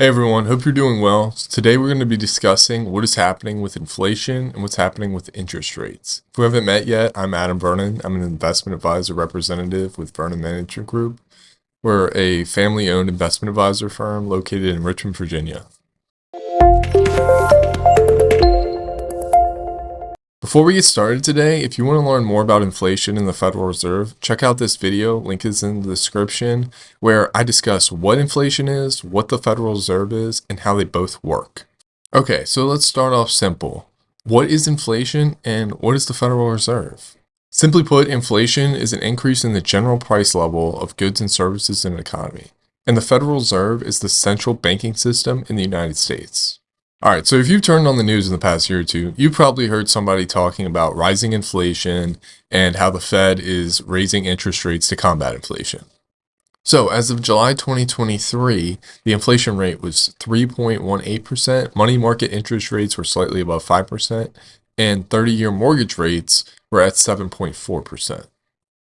Hey everyone, hope you're doing well. Today we're going to be discussing what is happening with inflation and what's happening with interest rates. If we haven't met yet, I'm Adam Vernon. I'm an investment advisor representative with Vernon Management Group. We're a family-owned investment advisor firm located in Richmond, Virginia. Before we get started today, if you want to learn more about inflation and the Federal Reserve, check out this video, link is in the description, where I discuss what inflation is, what the Federal Reserve is, and how they both work. Okay, so let's start off simple. What is inflation and what is the Federal Reserve? Simply put, inflation is an increase in the general price level of goods and services in an economy, and the Federal Reserve is the central banking system in the United States. Alright, so if you've turned on the news in the past year or two, you probably heard somebody talking about rising inflation and how the Fed is raising interest rates to combat inflation. So as of July 2023, the inflation rate was 3.18%, money market interest rates were slightly above 5%, and 30-year mortgage rates were at 7.4%.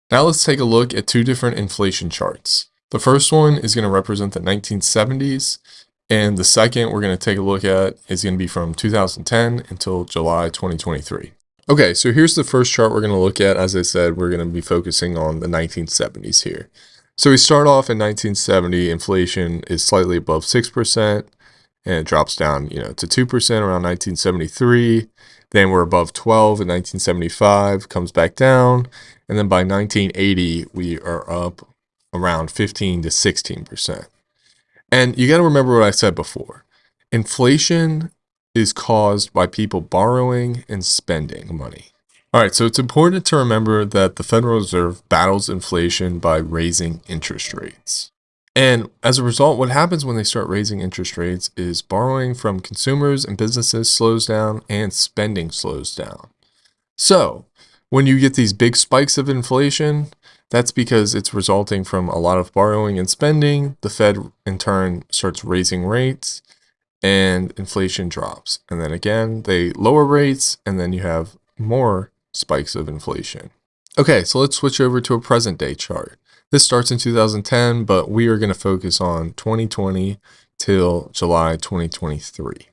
Now let's take a look at two different inflation charts. The first one is going to represent the 1970s, and the second we're going to take a look at is going to be from 2010 until July 2023. Okay, so here's the first chart we're going to look at. As I said, we're going to be focusing on the 1970s here. So we start off in 1970, inflation is slightly above 6%, and it drops down, to 2% around 1973. Then we're above 12 in 1975, comes back down, and then by 1980, we are up around 15 to 16%. And you got to remember what I said before. Inflation is caused by people borrowing and spending money. All right, so it's important to remember that the Federal Reserve battles inflation by raising interest rates. And as a result, what happens when they start raising interest rates is borrowing from consumers and businesses slows down and spending slows down. So when you get these big spikes of inflation, that's because it's resulting from a lot of borrowing and spending. The Fed, in turn, starts raising rates and inflation drops. And then again, they lower rates and then you have more spikes of inflation. Okay, so let's switch over to a present day chart. This starts in 2010, but we are going to focus on 2020 till July 2023.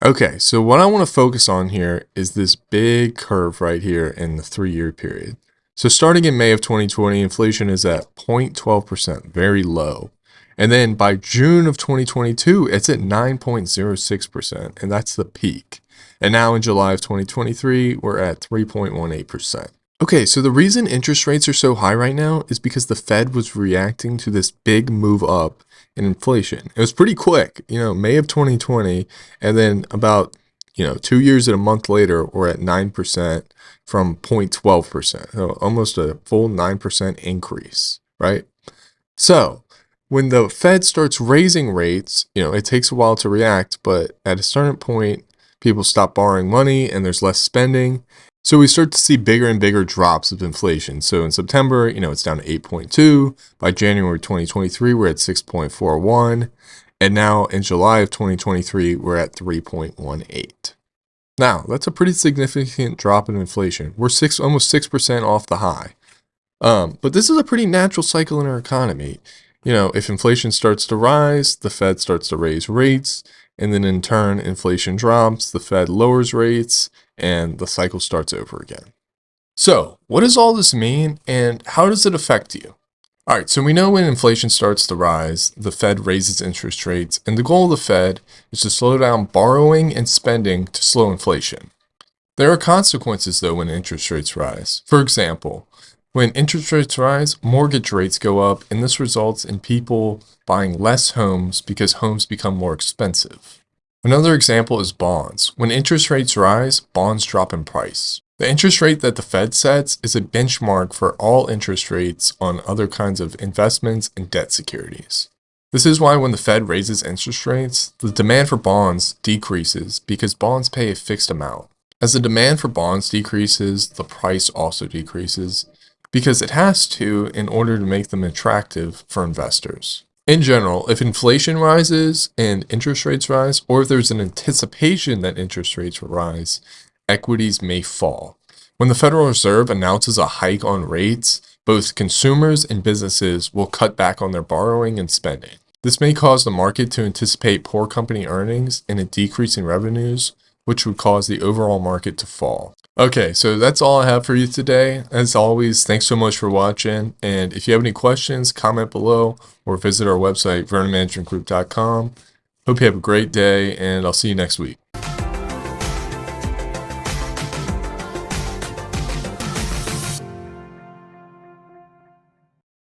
Okay, so what I want to focus on here is this big curve right here in the 3-year period. So starting in May of 2020, inflation is at 0.12%, very low. And then by June of 2022, it's at 9.06%, and that's the peak. And now in July of 2023, we're at 3.18%. Okay, so the reason interest rates are so high right now is because the Fed was reacting to this big move up in inflation. It was pretty quick, May of 2020, and then about 2 years and a month later, we're at 9% from 0.12%, so almost a full 9% increase, right? So when the Fed starts raising rates, it takes a while to react, but at a certain point, people stop borrowing money and there's less spending. So we start to see bigger and bigger drops of inflation. So in September, it's down to 8.2. By January 2023, we're at 6.41. And now in July of 2023, we're at 3.18. Now, that's a pretty significant drop in inflation. We're almost 6% off the high. But this is a pretty natural cycle in our economy. If inflation starts to rise, the Fed starts to raise rates, and then in turn, inflation drops, the Fed lowers rates, and the cycle starts over again. So, what does all this mean, and how does it affect you? All right, so we know when inflation starts to rise, the Fed raises interest rates, and the goal of the Fed is to slow down borrowing and spending to slow inflation. There are consequences, though, when interest rates rise. For example, when interest rates rise, mortgage rates go up, and this results in people buying less homes because homes become more expensive. Another example is bonds. When interest rates rise, bonds drop in price. The interest rate that the Fed sets is a benchmark for all interest rates on other kinds of investments and debt securities. This is why when the Fed raises interest rates, the demand for bonds decreases because bonds pay a fixed amount. As the demand for bonds decreases, the price also decreases because it has to in order to make them attractive for investors. In general, if inflation rises and interest rates rise, or if there's an anticipation that interest rates will rise, equities may fall. When the Federal Reserve announces a hike on rates, both consumers and businesses will cut back on their borrowing and spending. This may cause the market to anticipate poor company earnings and a decrease in revenues, which would cause the overall market to fall. Okay, so that's all I have for you today. As always, thanks so much for watching. And if you have any questions, comment below or visit our website, vernonmanagementgroup.com. Hope you have a great day, and I'll see you next week.